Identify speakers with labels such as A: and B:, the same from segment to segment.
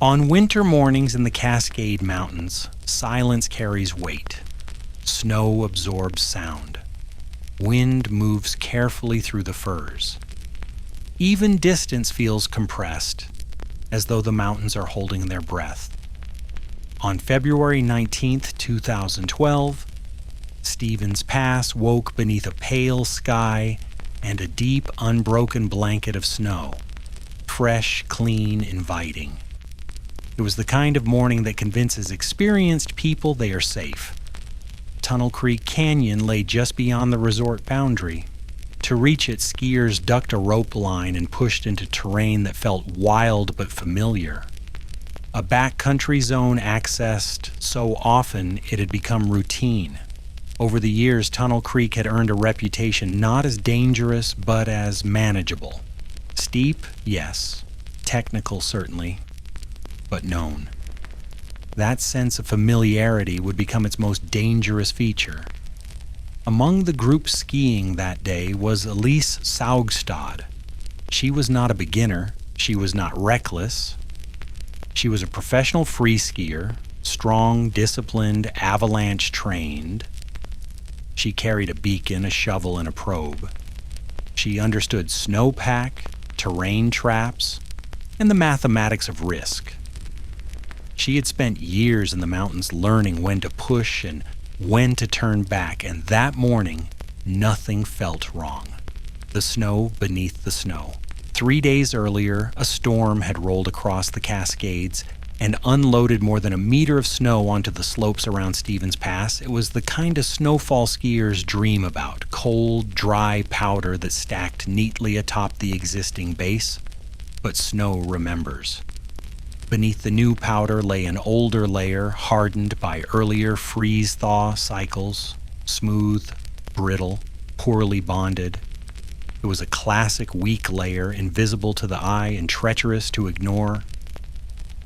A: On winter mornings in the Cascade Mountains, silence carries weight. Snow absorbs sound. Wind moves carefully through the firs. Even distance feels compressed, as though the mountains are holding their breath. On February 19th, 2012, Stevens Pass woke beneath a pale sky and a deep, unbroken blanket of snow. Fresh, clean, inviting. It was the kind of morning that convinces experienced people they are safe. Tunnel Creek Canyon lay just beyond the resort boundary. To reach it, skiers ducked a rope line and pushed into terrain that felt wild but familiar. A backcountry zone accessed so often it had become routine. Over the years, Tunnel Creek had earned a reputation not as dangerous but as manageable. Steep, yes. Technical, certainly. But known. That sense of familiarity would become its most dangerous feature. Among the group skiing that day was Elise Saugstad. She was not a beginner. She was not reckless. She was a professional free skier, strong, disciplined, avalanche trained. She carried a beacon, a shovel, and a probe. She understood snowpack, terrain traps, and the mathematics of risk. She had spent years in the mountains learning when to push and when to turn back, and that morning, nothing felt wrong. The snow beneath the snow. 3 days earlier, a storm had rolled across the Cascades and unloaded more than a meter of snow onto the slopes around Stevens Pass. It was the kind of snowfall skiers dream about, cold, dry powder that stacked neatly atop the existing base. But snow remembers. Beneath the new powder lay an older layer hardened by earlier freeze-thaw cycles, smooth, brittle, poorly bonded. It was a classic weak layer, invisible to the eye and treacherous to ignore.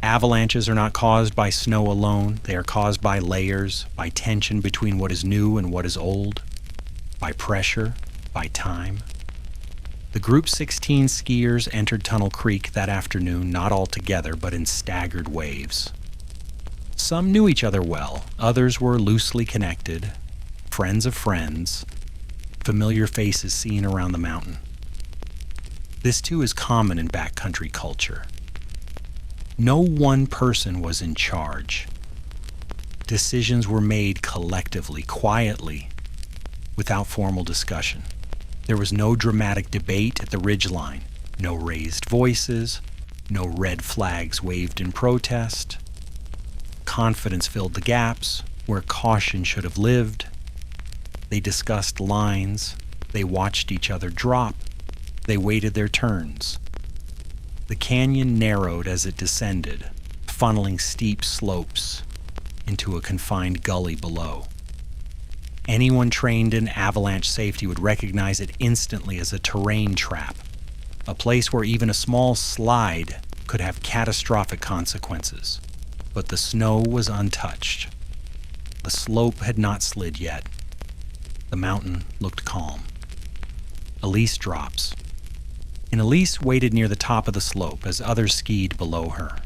A: Avalanches are not caused by snow alone. They are caused by layers, by tension between what is new and what is old, by pressure, by time. The Group 16 skiers entered Tunnel Creek that afternoon, not all together, but in staggered waves. Some knew each other well, others were loosely connected, friends of friends, familiar faces seen around the mountain. This too is common in backcountry culture. No one person was in charge. Decisions were made collectively, quietly, without formal discussion. There was no dramatic debate at the ridgeline, no raised voices, no red flags waved in protest. Confidence filled the gaps where caution should have lived. They discussed lines, they watched each other drop, they waited their turns. The canyon narrowed as it descended, funneling steep slopes into a confined gully below. Anyone trained in avalanche safety would recognize it instantly as a terrain trap, a place where even a small slide could have catastrophic consequences. But the snow was untouched. The slope had not slid yet. The mountain looked calm. Elise drops. And Elise waited near the top of the slope as others skied below her.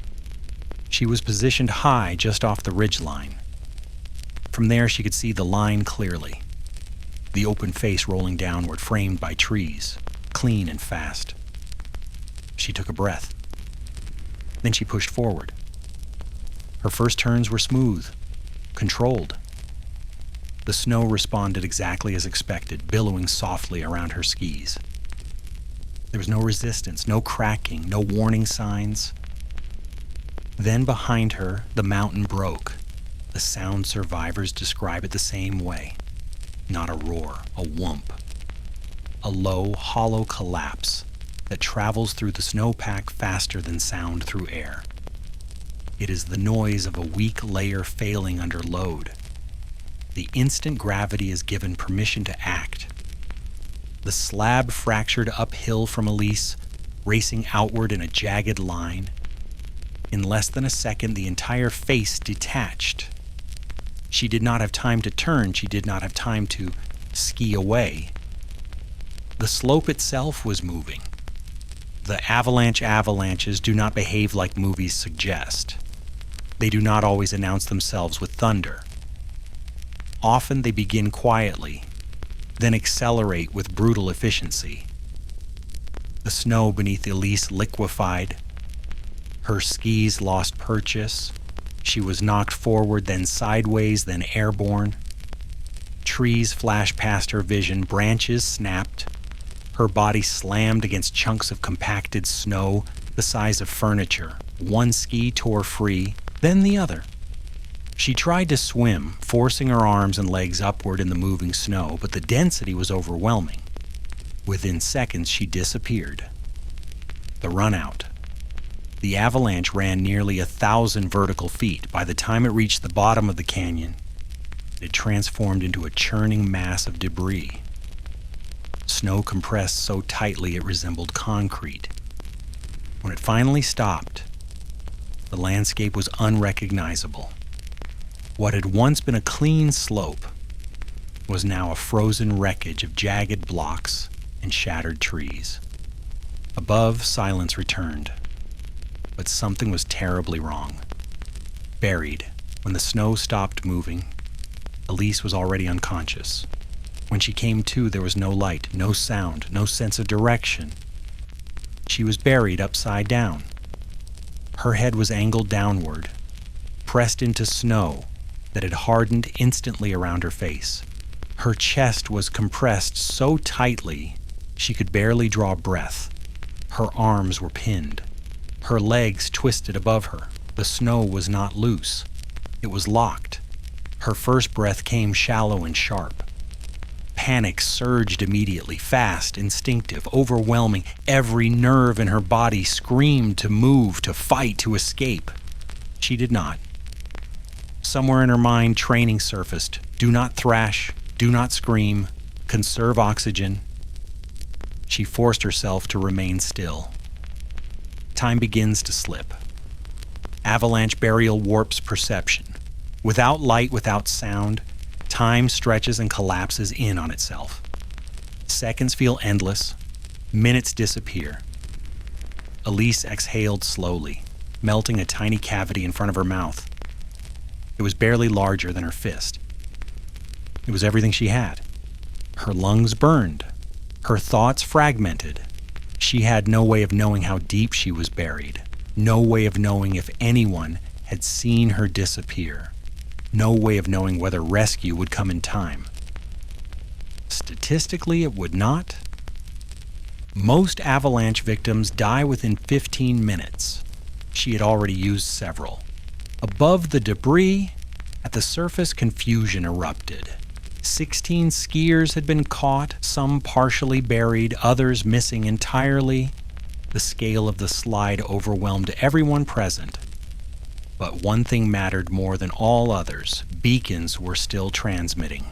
A: She was positioned high just off the ridgeline. From there, she could see the line clearly, the open face rolling downward, framed by trees, clean and fast. She took a breath. Then she pushed forward. Her first turns were smooth, controlled. The snow responded exactly as expected, billowing softly around her skis. There was no resistance, no cracking, no warning signs. Then behind her, the mountain broke. The sound survivors describe it the same way. Not a roar, a whoomp. A low, hollow collapse that travels through the snowpack faster than sound through air. It is the noise of a weak layer failing under load. The instant gravity is given permission to act. The slab fractured uphill from Elise, racing outward in a jagged line. In less than a second, the entire face detached. She did not have time to turn. She did not have time to ski away. The slope itself was moving. The avalanches do not behave like movies suggest. They do not always announce themselves with thunder. Often they begin quietly, then accelerate with brutal efficiency. The snow beneath Elise liquefied. Her skis lost purchase. She was knocked forward, then sideways, then airborne. Trees flashed past her vision, branches snapped. Her body slammed against chunks of compacted snow the size of furniture. One ski tore free, then the other. She tried to swim, forcing her arms and legs upward in the moving snow, but the density was overwhelming. Within seconds, she disappeared. The run out. The avalanche ran nearly 1,000 vertical feet. By the time it reached the bottom of the canyon, it had transformed into a churning mass of debris. Snow compressed so tightly it resembled concrete. When it finally stopped, the landscape was unrecognizable. What had once been a clean slope was now a frozen wreckage of jagged blocks and shattered trees. Above, silence returned. But something was terribly wrong. Buried, when the snow stopped moving, Elise was already unconscious. When she came to, there was no light, no sound, no sense of direction. She was buried upside down. Her head was angled downward, pressed into snow that had hardened instantly around her face. Her chest was compressed so tightly she could barely draw breath. Her arms were pinned. Her legs twisted above her. The snow was not loose. It was locked. Her first breath came shallow and sharp. Panic surged immediately, fast, instinctive, overwhelming. Every nerve in her body screamed to move, to fight, to escape. She did not. Somewhere in her mind, training surfaced. Do not thrash, do not scream, conserve oxygen. She forced herself to remain still. Time begins to slip. Avalanche burial warps perception. Without light, without sound, time stretches and collapses in on itself. Seconds feel endless. Minutes disappear. Elise exhaled slowly, melting a tiny cavity in front of her mouth. It was barely larger than her fist. It was everything she had. Her lungs burned. Her thoughts fragmented. She had no way of knowing how deep she was buried. No way of knowing if anyone had seen her disappear. No way of knowing whether rescue would come in time. Statistically, it would not. Most avalanche victims die within 15 minutes. She had already used several. Above the debris, at the surface, confusion erupted. 16 skiers had been caught, some partially buried, others missing entirely. The scale of the slide overwhelmed everyone present. But one thing mattered more than all others. Beacons were still transmitting.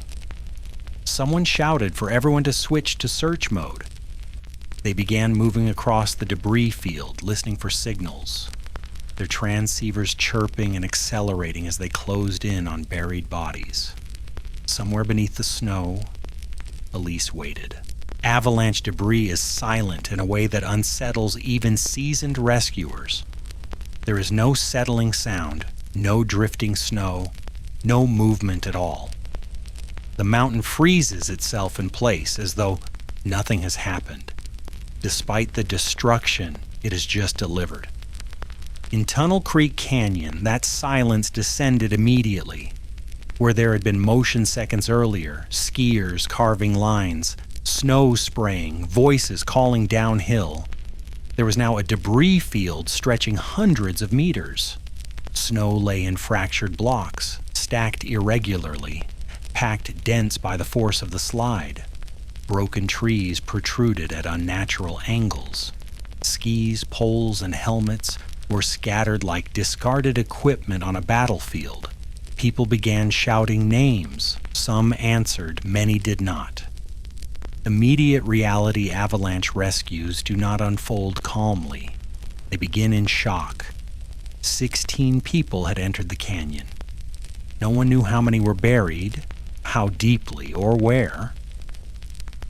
A: Someone shouted for everyone to switch to search mode. They began moving across the debris field, listening for signals, their transceivers chirping and accelerating as they closed in on buried bodies. Somewhere beneath the snow, Elise waited. Avalanche debris is silent in a way that unsettles even seasoned rescuers. There is no settling sound, no drifting snow, no movement at all. The mountain freezes itself in place as though nothing has happened, despite the destruction it has just delivered. In Tunnel Creek Canyon, that silence descended immediately. Where there had been motion seconds earlier, skiers carving lines, snow spraying, voices calling downhill, there was now a debris field stretching hundreds of meters. Snow lay in fractured blocks, stacked irregularly, packed dense by the force of the slide. Broken trees protruded at unnatural angles. Skis, poles, and helmets were scattered like discarded equipment on a battlefield. People began shouting names. Some answered, many did not. Immediate reality avalanche rescues do not unfold calmly. They begin in shock. 16 people had entered the canyon. No one knew how many were buried, how deeply, or where.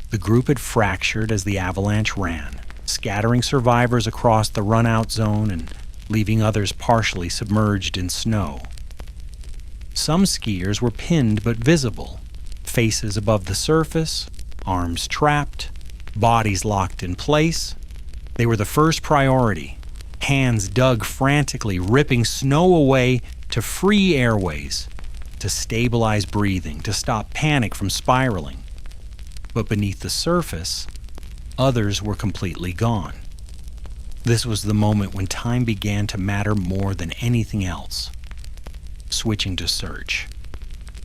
A: The group had fractured as the avalanche ran. scattering survivors across the run-out zone and leaving others partially submerged in snow. Some skiers were pinned but visible, faces above the surface, arms trapped, bodies locked in place. They were the first priority, hands dug frantically, ripping snow away to free airways, to stabilize breathing, to stop panic from spiraling. But beneath the surface, others were completely gone. This was the moment when time began to matter more than anything else. Switching to search.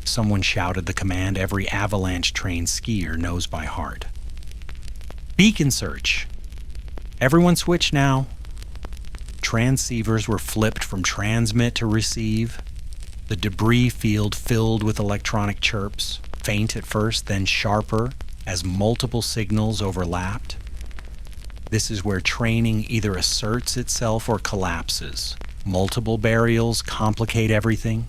A: Someone shouted the command every avalanche-trained skier knows by heart. Beacon search. Everyone switch now. Transceivers were flipped from transmit to receive. The debris field filled with electronic chirps, faint at first, then sharper as multiple signals overlapped. This is where training either asserts itself or collapses. Multiple burials complicate everything.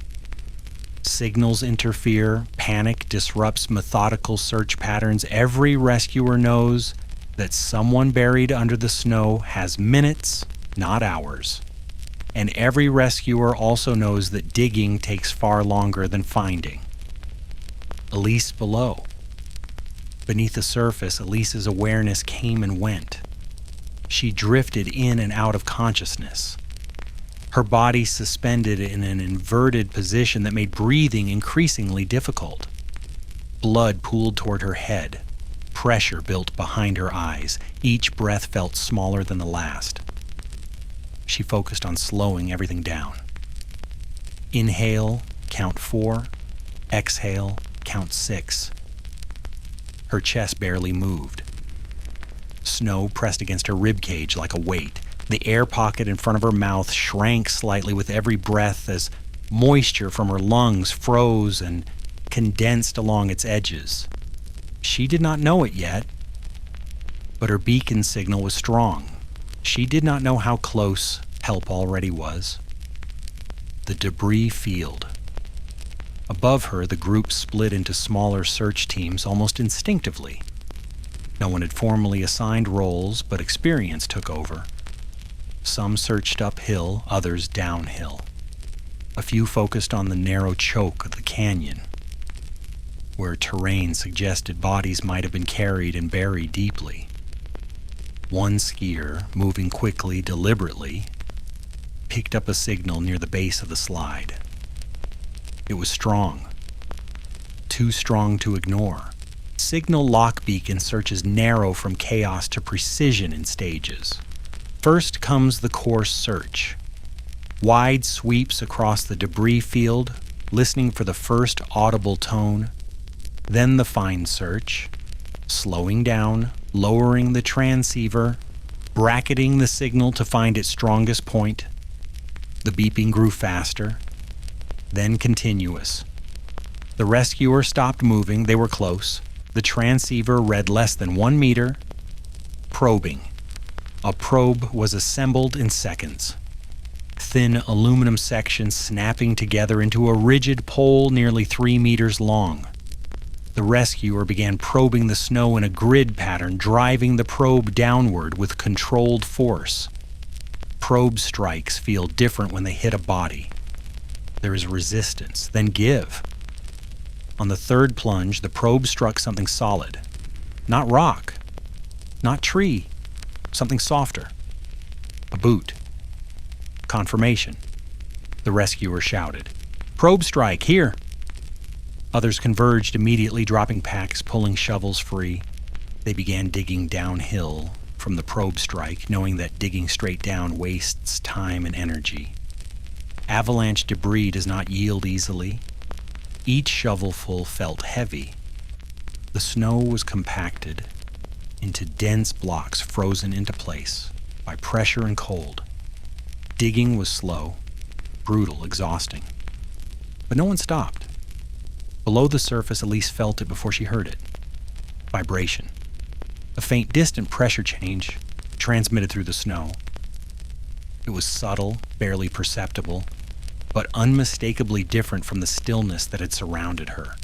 A: Signals interfere, panic disrupts methodical search patterns. Every rescuer knows that someone buried under the snow has minutes, not hours. And every rescuer also knows that digging takes far longer than finding. Elise below. Beneath the surface, Elise's awareness came and went. She drifted in and out of consciousness. Her body suspended in an inverted position that made breathing increasingly difficult. Blood pooled toward her head. Pressure built behind her eyes. Each breath felt smaller than the last. She focused on slowing everything down. Inhale, count 4. Exhale, count 6. Her chest barely moved. Snow pressed against her ribcage like a weight. The air pocket in front of her mouth shrank slightly with every breath as moisture from her lungs froze and condensed along its edges. She did not know it yet, but her beacon signal was strong. She did not know how close help already was. The debris field. Above her, the group split into smaller search teams almost instinctively. No one had formally assigned roles, but experience took over. Some searched uphill, others downhill. A few focused on the narrow choke of the canyon, where terrain suggested bodies might have been carried and buried deeply. One skier, moving quickly, deliberately, picked up a signal near the base of the slide. It was strong. Too strong to ignore. Signal lock beacon searches narrow from chaos to precision in stages. First comes the coarse search. Wide sweeps across the debris field, listening for the first audible tone. Then the fine search, slowing down, lowering the transceiver, bracketing the signal to find its strongest point. The beeping grew faster, then continuous. The rescuer stopped moving. They were close. The transceiver read less than 1 meter. Probing. A probe was assembled in seconds. Thin aluminum sections snapping together into a rigid pole nearly 3 meters long. The rescuer began probing the snow in a grid pattern, driving the probe downward with controlled force. Probe strikes feel different when they hit a body. There is resistance, then give. On the third plunge, the probe struck something solid. Not rock, not tree, something softer. A boot. Confirmation. The rescuer shouted, "Probe strike, here!" Others converged immediately, dropping packs, pulling shovels free. They began digging downhill from the probe strike, knowing that digging straight down wastes time and energy. Avalanche debris does not yield easily. Each shovelful felt heavy. The snow was compacted into dense blocks frozen into place by pressure and cold. Digging was slow, brutal, exhausting. But no one stopped. Below the surface, Elise felt it before she heard it. Vibration. A faint, distant pressure change transmitted through the snow. It was subtle, barely perceptible, but unmistakably different from the stillness that had surrounded her.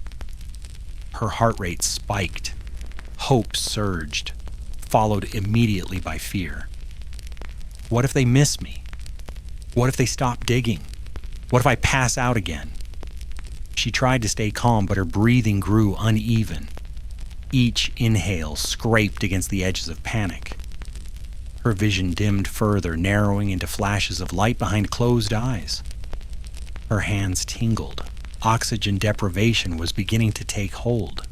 A: Her heart rate spiked. Hope surged. followed immediately by fear. What if they miss me? What if they stop digging? What if I pass out again? She tried to stay calm, but her breathing grew uneven. Each inhale scraped against the edges of panic. Her vision dimmed further, narrowing into flashes of light behind closed eyes. Her hands tingled. Oxygen deprivation was beginning to take hold.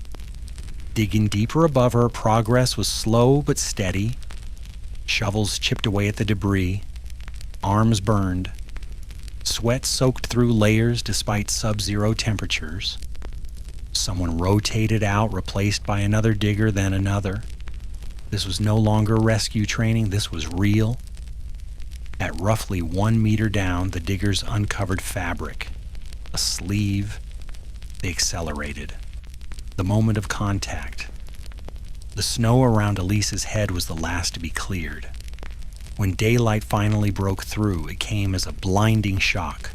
A: Digging deeper above her, progress was slow but steady. Shovels chipped away at the debris. Arms burned. Sweat soaked through layers despite sub-zero temperatures. Someone rotated out, replaced by another digger, then another. This was no longer rescue training, this was real. At roughly 1 meter down, the diggers uncovered fabric. A sleeve. They accelerated. The moment of contact. The snow around Elise's head was the last to be cleared. When daylight finally broke through, it came as a blinding shock.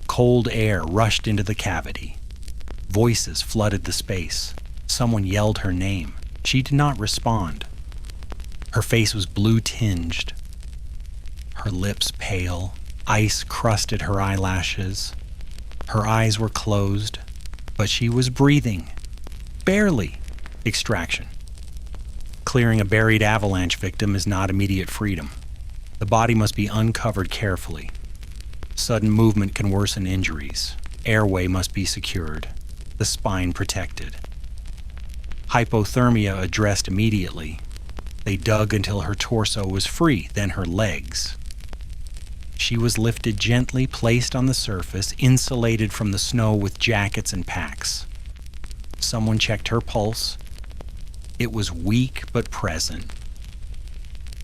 A: Cold air rushed into the cavity. Voices flooded the space. Someone yelled her name. She did not respond. Her face was blue-tinged. Her lips pale. Ice crusted her eyelashes. Her eyes were closed, but she was breathing. Barely. Extraction. Clearing a buried avalanche victim is not immediate freedom. The body must be uncovered carefully. Sudden movement can worsen injuries. Airway must be secured. The spine protected. Hypothermia addressed immediately. They dug until her torso was free, then her legs. She was lifted gently, placed on the surface, insulated from the snow with jackets and packs. Someone checked her pulse. It was weak but present.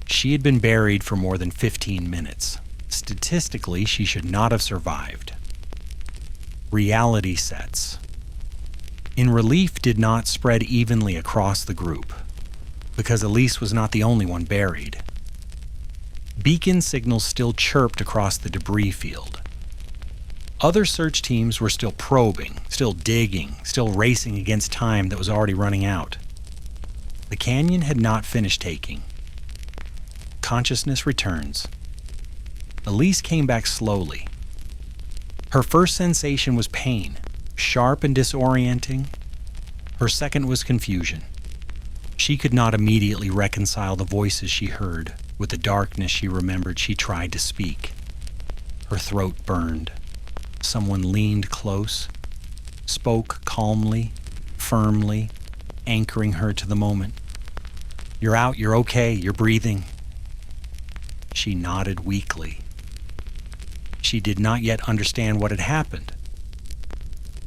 A: She had been buried for more than 15 minutes. Statistically, she should not have survived. Reality sets. Relief did not spread evenly across the group, because Elise was not the only one buried. Beacon signals still chirped across the debris field. Other search teams were still probing, still digging, still racing against time that was already running out. The canyon had not finished taking. Consciousness returns. Elise came back slowly. Her first sensation was pain, sharp and disorienting. Her second was confusion. She could not immediately reconcile the voices she heard with the darkness she remembered. She tried to speak. Her throat burned. Someone leaned close, spoke calmly, firmly, anchoring her to the moment. "You're out, you're okay, you're breathing." She nodded weakly. She did not yet understand what had happened.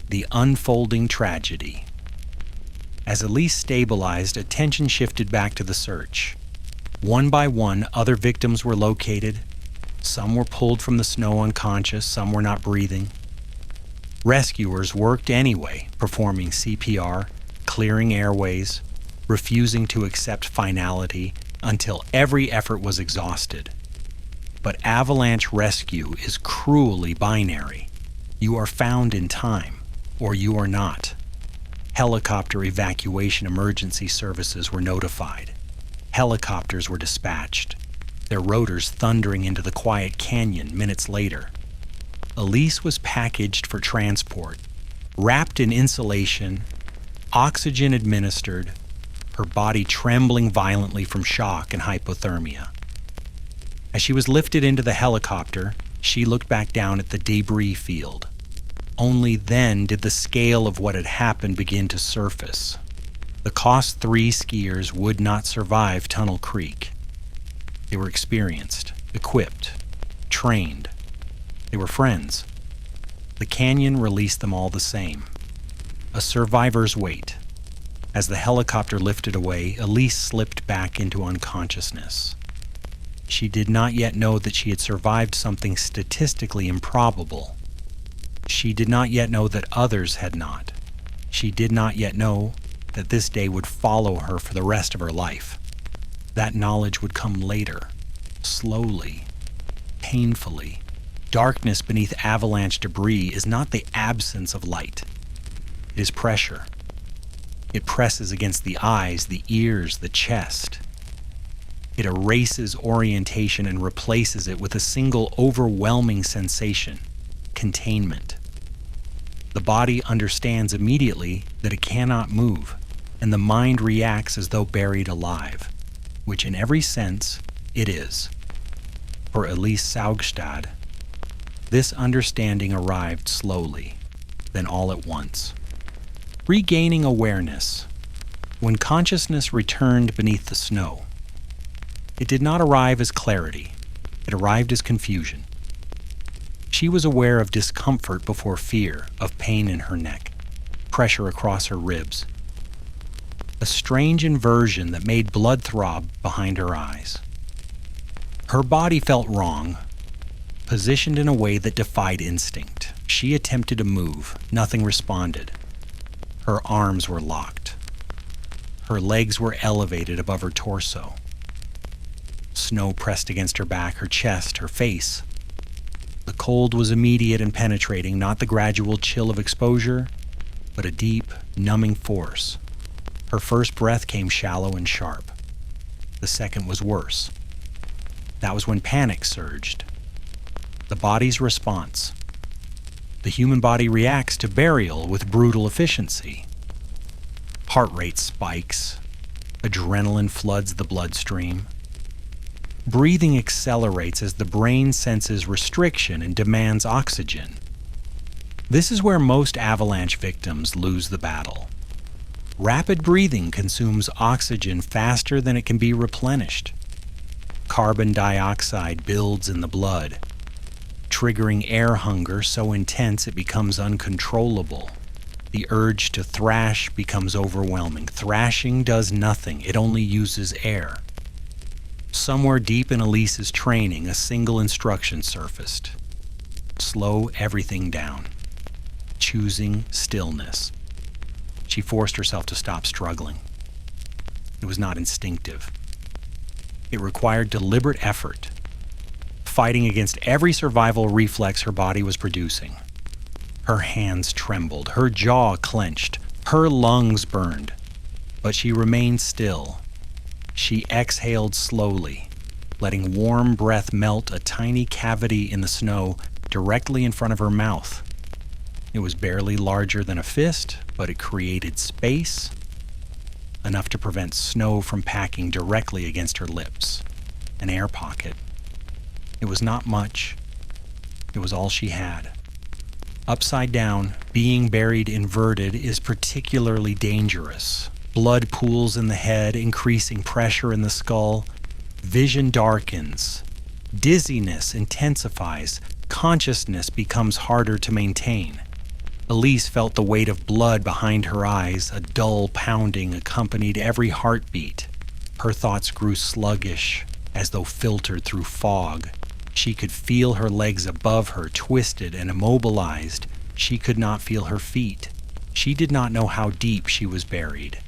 A: The unfolding tragedy. As Elise stabilized, attention shifted back to the search. One by one, other victims were located. Some were pulled from the snow unconscious, some were not breathing. Rescuers worked anyway, performing CPR, clearing airways, refusing to accept finality until every effort was exhausted. But avalanche rescue is cruelly binary. You are found in time, or you are not. Helicopter evacuation emergency services were notified. Helicopters were dispatched, their rotors thundering into the quiet canyon minutes later. Elise was packaged for transport, wrapped in insulation, oxygen administered, her body trembling violently from shock and hypothermia. As she was lifted into the helicopter, she looked back down at the debris field. Only then did the scale of what had happened begin to surface. The Cost 3 skiers would not survive Tunnel Creek. They were experienced, equipped, trained. They were friends. The canyon released them all the same. A survivor's weight. As the helicopter lifted away, Elise slipped back into unconsciousness. She did not yet know that she had survived something statistically improbable. She did not yet know that others had not. She did not yet know that this day would follow her for the rest of her life. That knowledge would come later, slowly, painfully. Darkness beneath avalanche debris is not the absence of light. It is pressure. It presses against the eyes, the ears, the chest. It erases orientation and replaces it with a single overwhelming sensation: containment. The body understands immediately that it cannot move, and the mind reacts as though buried alive, which in every sense it is. For Elise Saugstad, this understanding arrived slowly, then all at once. Regaining awareness. When consciousness returned beneath the snow, it did not arrive as clarity, it arrived as confusion. She was aware of discomfort before fear, of pain in her neck, pressure across her ribs, a strange inversion that made blood throb behind her eyes. Her body felt wrong, positioned in a way that defied instinct. She attempted to move, nothing responded. Her arms were locked. Her legs were elevated above her torso. Snow pressed against her back, her chest, her face. The cold was immediate and penetrating, not the gradual chill of exposure, but a deep, numbing force. Her first breath came shallow and sharp. The second was worse. That was when panic surged. The body's response. The human body reacts to burial with brutal efficiency. Heart rate spikes. Adrenaline floods the bloodstream. Breathing accelerates as the brain senses restriction and demands oxygen. This is where most avalanche victims lose the battle. Rapid breathing consumes oxygen faster than it can be replenished. Carbon dioxide builds in the blood, triggering air hunger so intense it becomes uncontrollable. The urge to thrash becomes overwhelming. Thrashing does nothing, it only uses air. Somewhere deep in Elise's training, a single instruction surfaced: slow everything down, choosing stillness. She forced herself to stop struggling. It was not instinctive. It required deliberate effort, fighting against every survival reflex her body was producing. Her hands trembled, her jaw clenched, her lungs burned, but she remained still. She exhaled slowly, letting warm breath melt a tiny cavity in the snow directly in front of her mouth. It was barely larger than a fist, but it created space, enough to prevent snow from packing directly against her lips. An air pocket. It was not much. It was all she had. Upside down, being buried inverted is particularly dangerous. Blood pools in the head, increasing pressure in the skull. Vision darkens. Dizziness intensifies. Consciousness becomes harder to maintain. Elise felt the weight of blood behind her eyes. A dull pounding accompanied every heartbeat. Her thoughts grew sluggish, as though filtered through fog. She could feel her legs above her, twisted and immobilized. She could not feel her feet. She did not know how deep she was buried.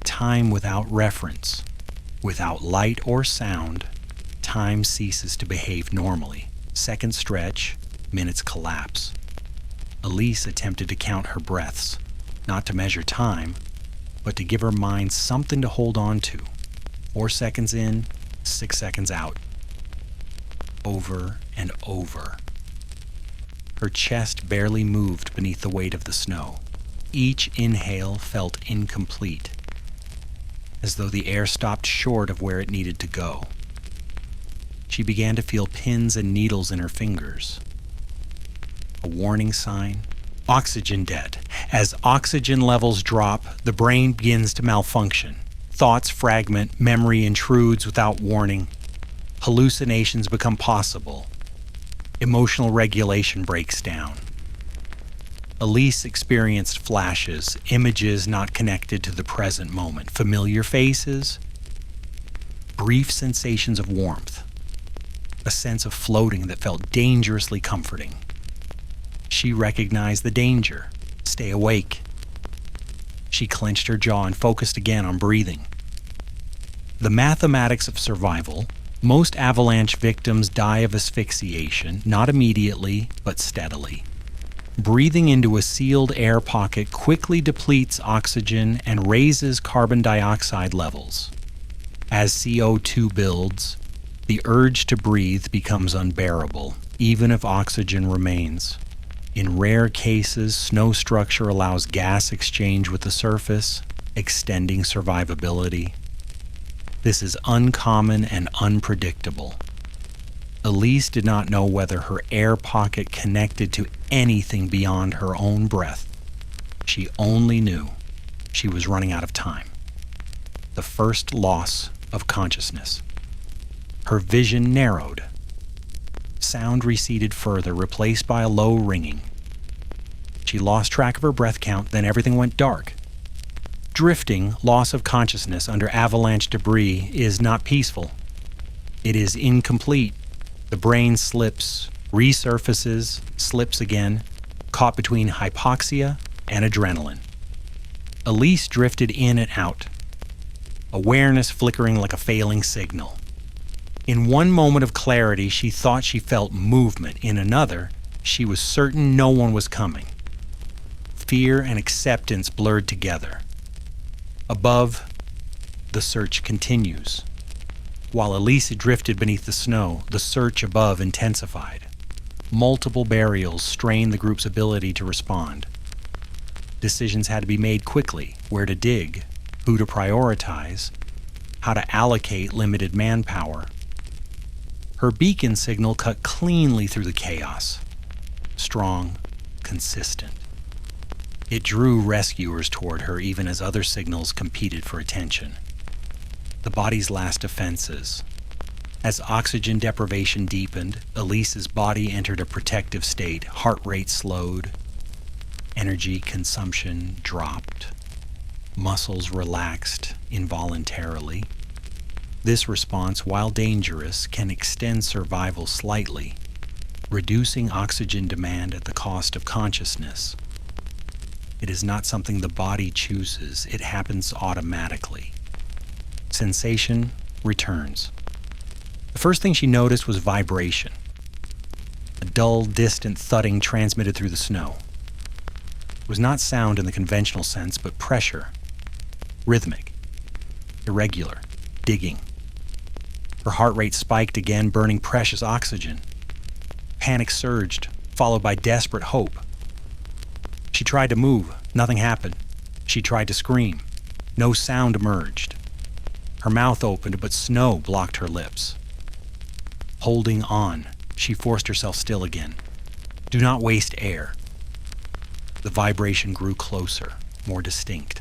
A: Time without reference. Without light or sound, time ceases to behave normally. Seconds stretch, minutes collapse. Elise attempted to count her breaths, not to measure time, but to give her mind something to hold on to. 4 seconds in, 6 seconds out. Over and over. Her chest barely moved beneath the weight of the snow. Each inhale felt incomplete, as though the air stopped short of where it needed to go. She began to feel pins and needles in her fingers. A warning sign: oxygen debt. As oxygen levels drop, the brain begins to malfunction. Thoughts fragment, memory intrudes without warning. Hallucinations become possible. Emotional regulation breaks down. Elise experienced flashes, images not connected to the present moment, familiar faces, brief sensations of warmth, a sense of floating that felt dangerously comforting. She recognized the danger. Stay awake. She clenched her jaw and focused again on breathing. The mathematics of survival. Most avalanche victims die of asphyxiation, not immediately, but steadily. Breathing into a sealed air pocket quickly depletes oxygen and raises carbon dioxide levels. As CO2 builds, the urge to breathe becomes unbearable, even if oxygen remains. In rare cases, snow structure allows gas exchange with the surface, extending survivability. This is uncommon and unpredictable. Elise did not know whether her air pocket connected to anything beyond her own breath. She only knew she was running out of time. The first loss of consciousness. Her vision narrowed. Sound receded further, replaced by a low ringing. She lost track of her breath count, then everything went dark. Drifting, loss of consciousness under avalanche debris is not peaceful. It is incomplete. The brain slips, resurfaces, slips again, caught between hypoxia and adrenaline. Elise drifted in and out, awareness flickering like a failing signal. In one moment of clarity, she thought she felt movement. In another, she was certain no one was coming. Fear and acceptance blurred together. Above, the search continues. While Elise drifted beneath the snow, the search above intensified. Multiple burials strained the group's ability to respond. Decisions had to be made quickly: where to dig, who to prioritize, how to allocate limited manpower. Her beacon signal cut cleanly through the chaos. Strong, consistent. It drew rescuers toward her even as other signals competed for attention. The body's last defenses. As oxygen deprivation deepened, Elise's body entered a protective state. Heart rate slowed. Energy consumption dropped. Muscles relaxed involuntarily. This response, while dangerous, can extend survival slightly, reducing oxygen demand at the cost of consciousness. It is not something the body chooses. It happens automatically. Sensation returns. The first thing she noticed was vibration. A dull, distant thudding transmitted through the snow. It was not sound in the conventional sense, but pressure. Rhythmic. Irregular. Digging. Her heart rate spiked again, burning precious oxygen. Panic surged, followed by desperate hope. She tried to move. Nothing happened. She tried to scream. No sound emerged. Her mouth opened, but snow blocked her lips. Holding on, she forced herself still again. Do not waste air. The vibration grew closer, more distinct.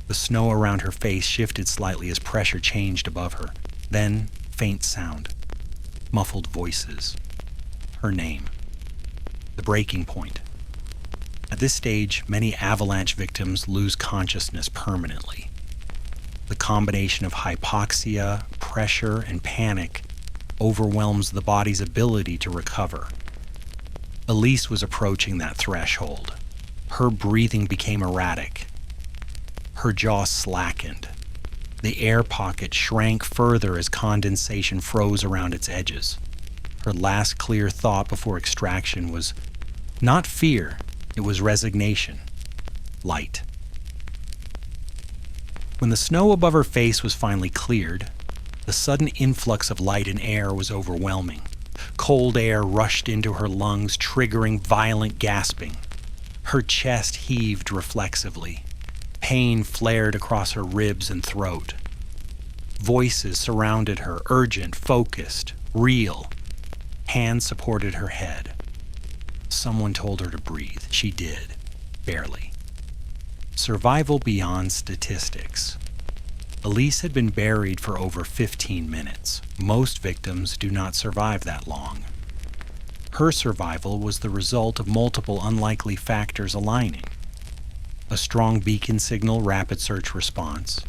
A: The snow around her face shifted slightly as pressure changed above her. Then, faint sound. Muffled voices. Her name. The breaking point. At this stage, many avalanche victims lose consciousness permanently. The combination of hypoxia, pressure, and panic overwhelms the body's ability to recover. Elise was approaching that threshold. Her breathing became erratic. Her jaw slackened. The air pocket shrank further as condensation froze around its edges. Her last clear thought before extraction was not fear, it was resignation. Light. When the snow above her face was finally cleared, the sudden influx of light and air was overwhelming. Cold air rushed into her lungs, triggering violent gasping. Her chest heaved reflexively. Pain flared across her ribs and throat. Voices surrounded her, urgent, focused, real. Hands supported her head. Someone told her to breathe. She did. Barely. Survival beyond statistics. Elise had been buried for over 15 minutes. Most victims do not survive that long. Her survival was the result of multiple unlikely factors aligning. A strong beacon signal, rapid search response,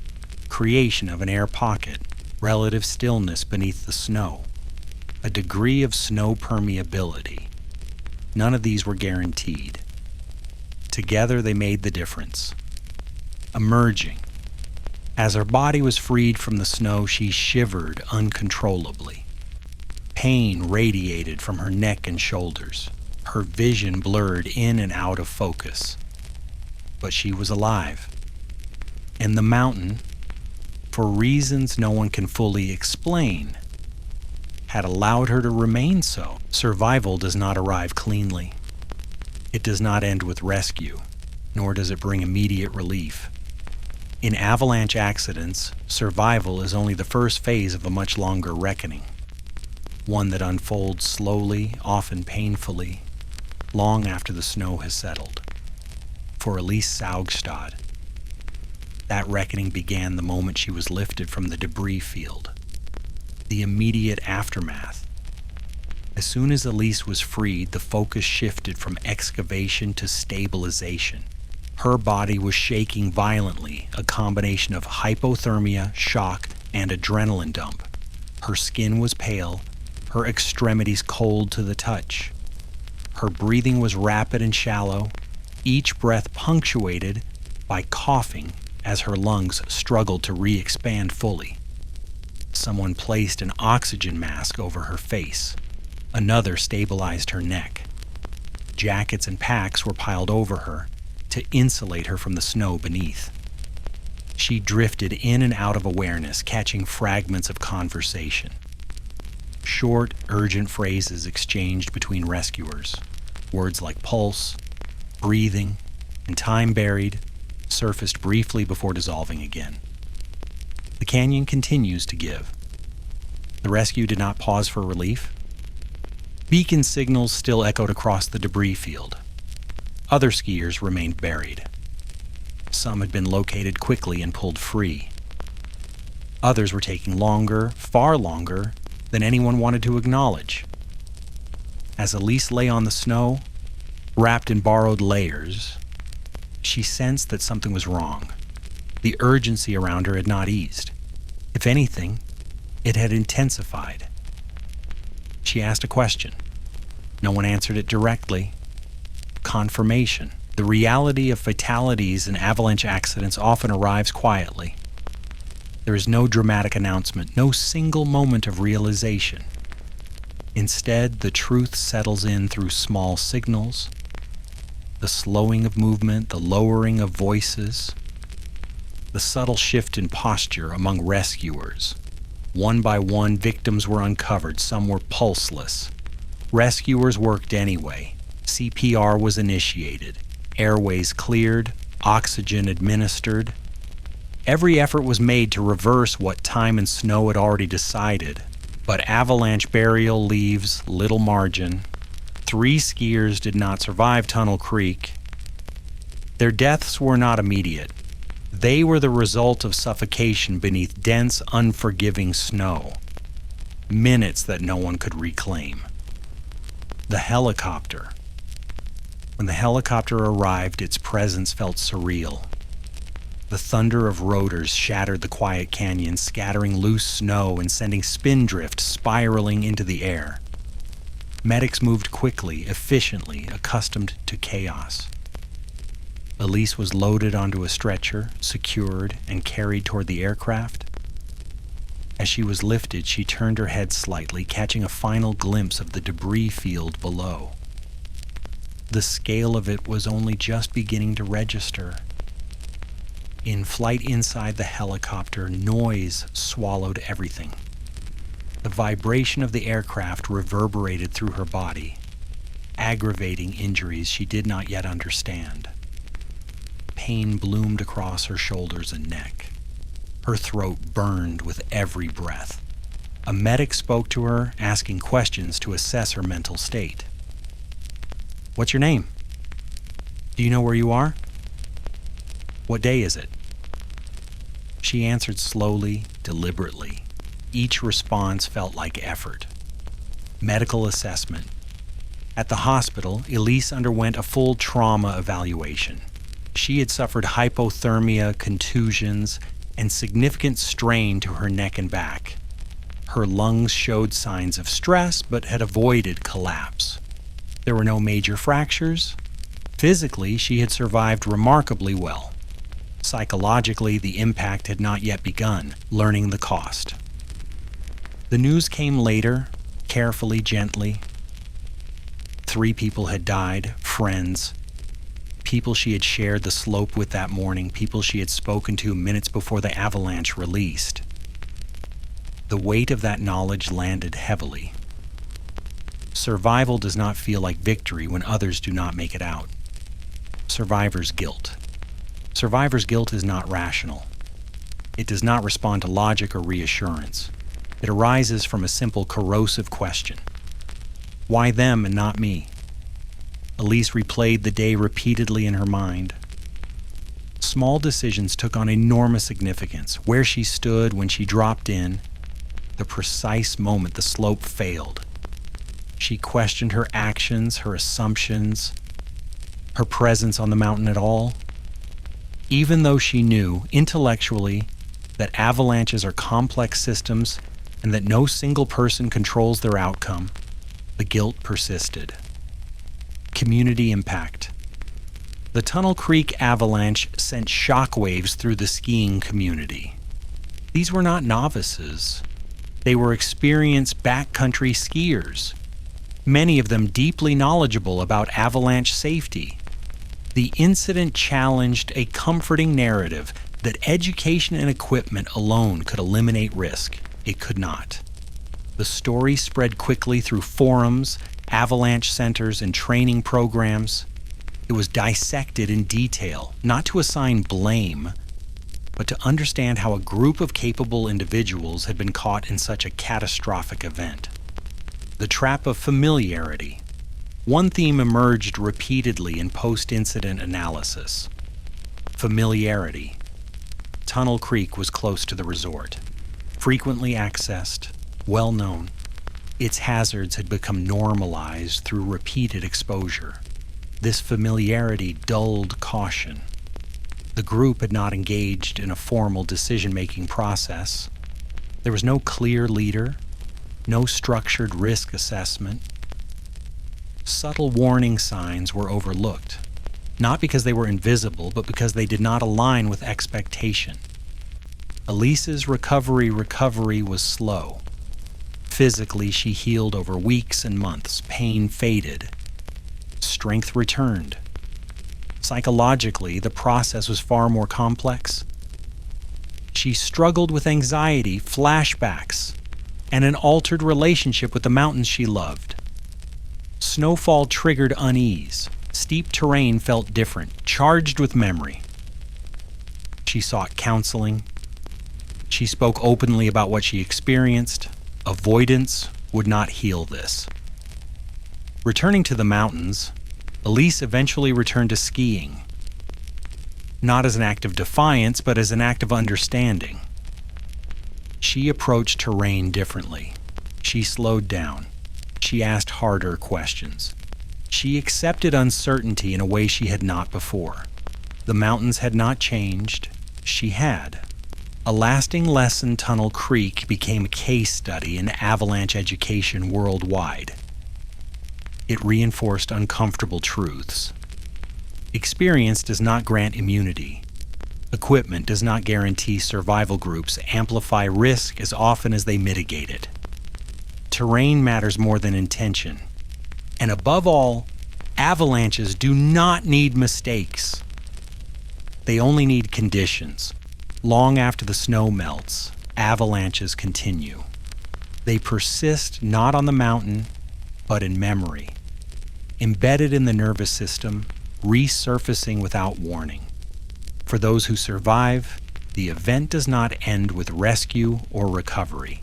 A: creation of an air pocket, relative stillness beneath the snow, a degree of snow permeability. None of these were guaranteed. Together they made the difference. Emerging. As her body was freed from the snow, she shivered uncontrollably. Pain radiated from her neck and shoulders. Her vision blurred in and out of focus. But she was alive. And the mountain, for reasons no one can fully explain, had allowed her to remain so. Survival does not arrive cleanly. It does not end with rescue, nor does it bring immediate relief. In avalanche accidents, survival is only the first phase of a much longer reckoning, one that unfolds slowly, often painfully, long after the snow has settled. For Elise Saugstad, that reckoning began the moment she was lifted from the debris field. The immediate aftermath. As soon as Elise was freed, the focus shifted from excavation to stabilization. Her body was shaking violently, a combination of hypothermia, shock, and adrenaline dump. Her skin was pale, her extremities cold to the touch. Her breathing was rapid and shallow, each breath punctuated by coughing as her lungs struggled to re-expand fully. Someone placed an oxygen mask over her face. Another stabilized her neck. Jackets and packs were piled over her to insulate her from the snow beneath. She drifted in and out of awareness, catching fragments of conversation. Short, urgent phrases exchanged between rescuers. Words like pulse, breathing, and time buried surfaced briefly before dissolving again. The canyon continues to give. The rescue did not pause for relief. Beacon signals still echoed across the debris field. Other skiers remained buried. Some had been located quickly and pulled free. Others were taking longer, far longer, than anyone wanted to acknowledge. As Elise lay on the snow, wrapped in borrowed layers, she sensed that something was wrong. The urgency around her had not eased. If anything, it had intensified. She asked a question. No one answered it directly. Confirmation. The reality of fatalities and avalanche accidents often arrives quietly. There is no dramatic announcement, no single moment of realization. Instead, the truth settles in through small signals, the slowing of movement, the lowering of voices, the subtle shift in posture among rescuers. One by one, victims were uncovered. Some were pulseless. Rescuers worked anyway. CPR was initiated. Airways cleared. Oxygen administered. Every effort was made to reverse what time and snow had already decided. But avalanche burial leaves little margin. 3 skiers did not survive Tunnel Creek. Their deaths were not immediate. They were the result of suffocation beneath dense, unforgiving snow. Minutes that no one could reclaim. The helicopter. When the helicopter arrived, its presence felt surreal. The thunder of rotors shattered the quiet canyon, scattering loose snow and sending spindrift spiraling into the air. Medics moved quickly, efficiently, accustomed to chaos. Elise was loaded onto a stretcher, secured, and carried toward the aircraft. As she was lifted, she turned her head slightly, catching a final glimpse of the debris field below. The scale of it was only just beginning to register. In flight inside the helicopter, noise swallowed everything. The vibration of the aircraft reverberated through her body, aggravating injuries she did not yet understand. Pain bloomed across her shoulders and neck. Her throat burned with every breath. A medic spoke to her, asking questions to assess her mental state. "What's your name? Do you know where you are? What day is it?" She answered slowly, deliberately. Each response felt like effort. Medical assessment. At the hospital, Elise underwent a full trauma evaluation. She had suffered hypothermia, contusions, and significant strain to her neck and back. Her lungs showed signs of stress, but had avoided collapse. There were no major fractures. Physically, she had survived remarkably well. Psychologically, the impact had not yet begun, learning the cost. The news came later, carefully, gently. 3 people had died, friends. People she had shared the slope with that morning, people she had spoken to minutes before the avalanche released. The weight of that knowledge landed heavily. Survival does not feel like victory when others do not make it out. Survivor's guilt. Survivor's guilt is not rational. It does not respond to logic or reassurance. It arises from a simple, corrosive question. Why them and not me? Elise replayed the day repeatedly in her mind. Small decisions took on enormous significance. Where she stood when she dropped in, the precise moment the slope failed. She questioned her actions, her assumptions, her presence on the mountain at all. Even though she knew, intellectually, that avalanches are complex systems and that no single person controls their outcome, the guilt persisted. Community impact. The Tunnel Creek Avalanche sent shockwaves through the skiing community. These were not novices. They were experienced backcountry skiers, many of them deeply knowledgeable about avalanche safety. The incident challenged a comforting narrative that education and equipment alone could eliminate risk. It could not. The story spread quickly through forums, avalanche centers, and training programs. It was dissected in detail, not to assign blame, but to understand how a group of capable individuals had been caught in such a catastrophic event. The trap of familiarity. One theme emerged repeatedly in post-incident analysis. Familiarity. Tunnel Creek was close to the resort, frequently accessed, well known. Its hazards had become normalized through repeated exposure. This familiarity dulled caution. The group had not engaged in a formal decision-making process. There was no clear leader, no structured risk assessment. Subtle warning signs were overlooked, not because they were invisible, but because they did not align with expectation. Elise's recovery was slow. Physically, she healed over weeks and months. Pain faded. Strength returned. Psychologically, the process was far more complex. She struggled with anxiety, flashbacks, and an altered relationship with the mountains she loved. Snowfall triggered unease. Steep terrain felt different, charged with memory. She sought counseling. She spoke openly about what she experienced. Avoidance would not heal this. Returning to the mountains, Elise eventually returned to skiing. Not as an act of defiance, but as an act of understanding. She approached terrain differently. She slowed down. She asked harder questions. She accepted uncertainty in a way she had not before. The mountains had not changed. She had. A lasting lesson, Tunnel Creek became a case study in avalanche education worldwide. It reinforced uncomfortable truths. Experience does not grant immunity. Equipment does not guarantee survival groups amplify risk as often as they mitigate it. Terrain matters more than intention. And above all, avalanches do not need mistakes. They only need conditions. Long after the snow melts, avalanches continue. They persist not on the mountain, but in memory, embedded in the nervous system, resurfacing without warning. For those who survive, the event does not end with rescue or recovery.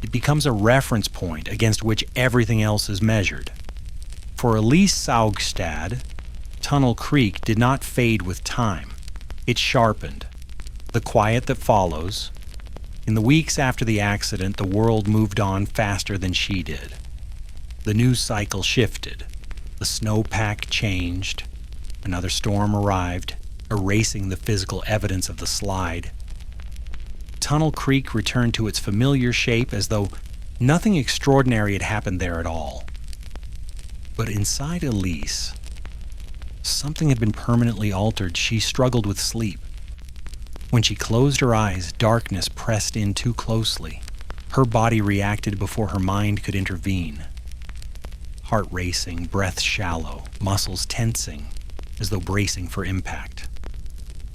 A: It becomes a reference point against which everything else is measured. For Elise Saugstad, Tunnel Creek did not fade with time. It sharpened. The quiet that follows. In the weeks after the accident, the world moved on faster than she did. The news cycle shifted. The snowpack changed. Another storm arrived, erasing the physical evidence of the slide. Tunnel Creek returned to its familiar shape as though nothing extraordinary had happened there at all. But inside Elise, something had been permanently altered. She struggled with sleep. When she closed her eyes, darkness pressed in too closely. Her body reacted before her mind could intervene. Heart racing, breath shallow, muscles tensing. as though bracing for impact.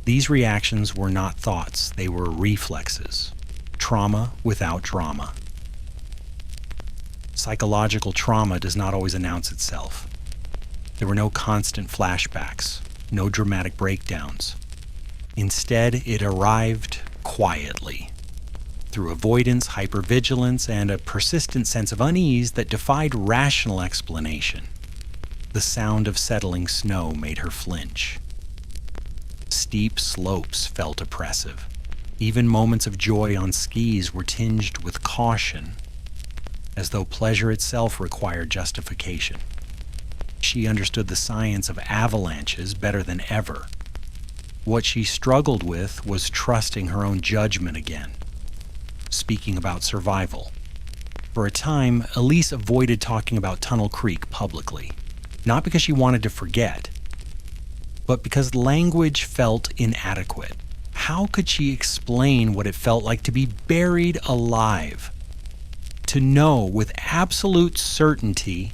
A: These reactions were not thoughts, they were reflexes. Trauma without drama. Psychological trauma does not always announce itself. There were no constant flashbacks, no dramatic breakdowns. Instead, it arrived quietly, through avoidance, hypervigilance, and a persistent sense of unease that defied rational explanation. The sound of settling snow made her flinch. Steep slopes felt oppressive. Even moments of joy on skis were tinged with caution, as though pleasure itself required justification. She understood the science of avalanches better than ever. What she struggled with was trusting her own judgment again, speaking about survival. For a time, Elise avoided talking about Tunnel Creek publicly, not because she wanted to forget, but because language felt inadequate. How could she explain what it felt like to be buried alive? To know with absolute certainty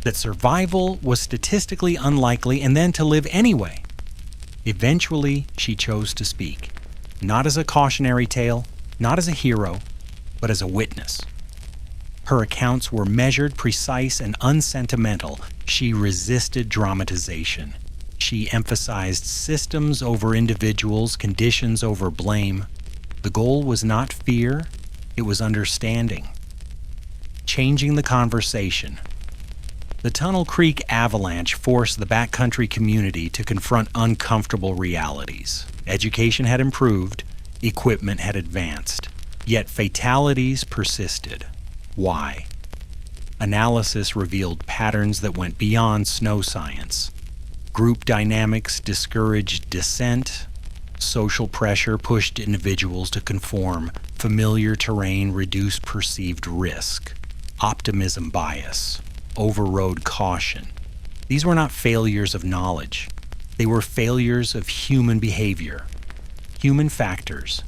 A: that survival was statistically unlikely, and then to live anyway. Eventually, she chose to speak, not as a cautionary tale, not as a hero, but as a witness. Her accounts were measured, precise, and unsentimental. She resisted dramatization. She emphasized systems over individuals, conditions over blame. The goal was not fear, it was understanding. Changing the conversation. The Tunnel Creek Avalanche forced the backcountry community to confront uncomfortable realities. Education had improved, equipment had advanced, yet fatalities persisted. Why? Analysis revealed patterns that went beyond snow science. Group dynamics discouraged dissent. Social pressure pushed individuals to conform. Familiar terrain reduced perceived risk. Optimism bias overrode caution. These were not failures of knowledge. They were failures of human behavior, human factors.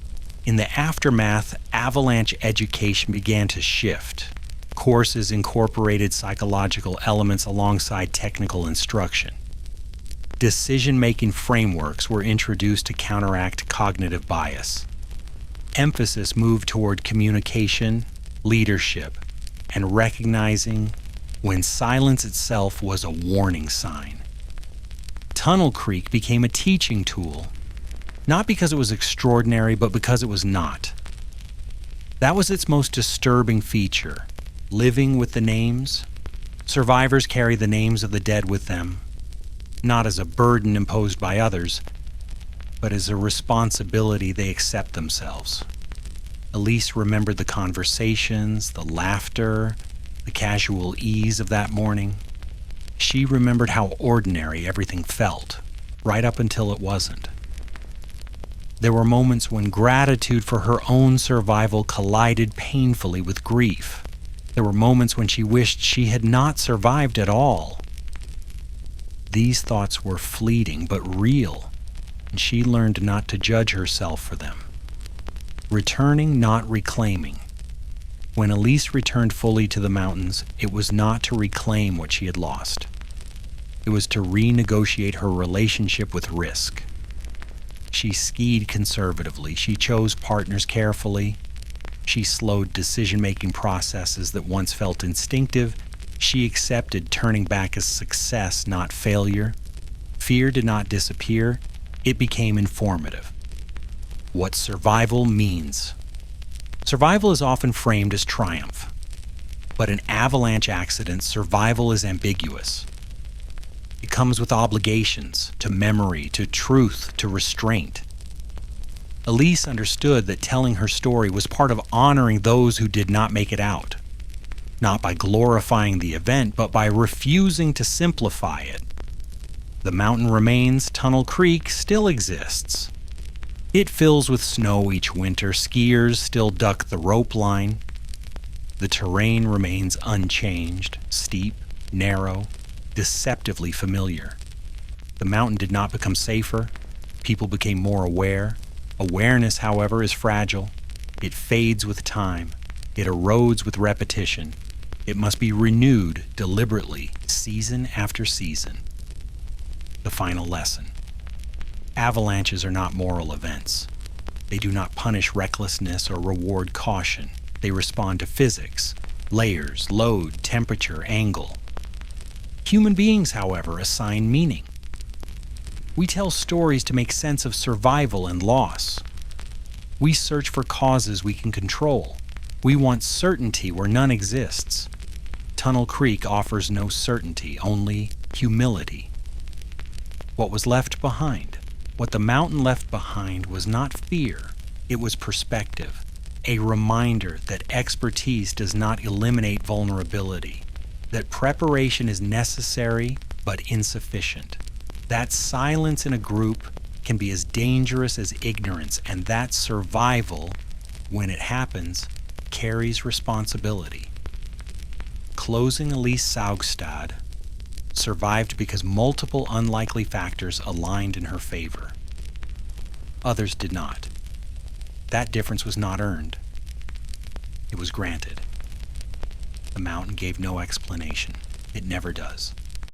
A: In the aftermath, avalanche education began to shift. Courses incorporated psychological elements alongside technical instruction. Decision-making frameworks were introduced to counteract cognitive bias. Emphasis moved toward communication, leadership, and recognizing when silence itself was a warning sign. Tunnel Creek became a teaching tool, not because it was extraordinary, but because it was not. That was its most disturbing feature, living with the names. Survivors carry the names of the dead with them, not as a burden imposed by others, but as a responsibility they accept themselves. Elise remembered the conversations, the laughter, the casual ease of that morning. She remembered how ordinary everything felt, right up until it wasn't. There were moments when gratitude for her own survival collided painfully with grief. There were moments when she wished she had not survived at all. These thoughts were fleeting but real, and she learned not to judge herself for them. Returning, not reclaiming. When Elise returned fully to the mountains, it was not to reclaim what she had lost. It was to renegotiate her relationship with risk. She skied conservatively. She chose partners carefully. She slowed decision-making processes that once felt instinctive. She accepted turning back as success, not failure. Fear did not disappear. It became informative. What survival means. Survival is often framed as triumph, but in avalanche accidents, survival is ambiguous. It comes with obligations to memory, to truth, to restraint. Elise understood that telling her story was part of honoring those who did not make it out, not by glorifying the event, but by refusing to simplify it. The mountain remains, Tunnel Creek still exists. It fills with snow each winter. Skiers still duck the rope line. The terrain remains unchanged, steep, narrow, deceptively familiar. The mountain did not become safer. People became more aware. Awareness, however, is fragile. It fades with time. It erodes with repetition. It must be renewed deliberately, season after season. The final lesson. Avalanches are not moral events. They do not punish recklessness or reward caution. They respond to physics, layers, load, temperature, angle. Human beings, however, assign meaning. We tell stories to make sense of survival and loss. We search for causes we can control. We want certainty where none exists. Tunnel Creek offers no certainty, only humility. What was left behind? What the mountain left behind was not fear, it was perspective, a reminder that expertise does not eliminate vulnerability, that preparation is necessary but insufficient, that silence in a group can be as dangerous as ignorance, and that survival, when it happens, carries responsibility. Closing Elise Saugstad survived because multiple unlikely factors aligned in her favor. Others did not. That difference was not earned. It was granted. The mountain gave no explanation. It never does.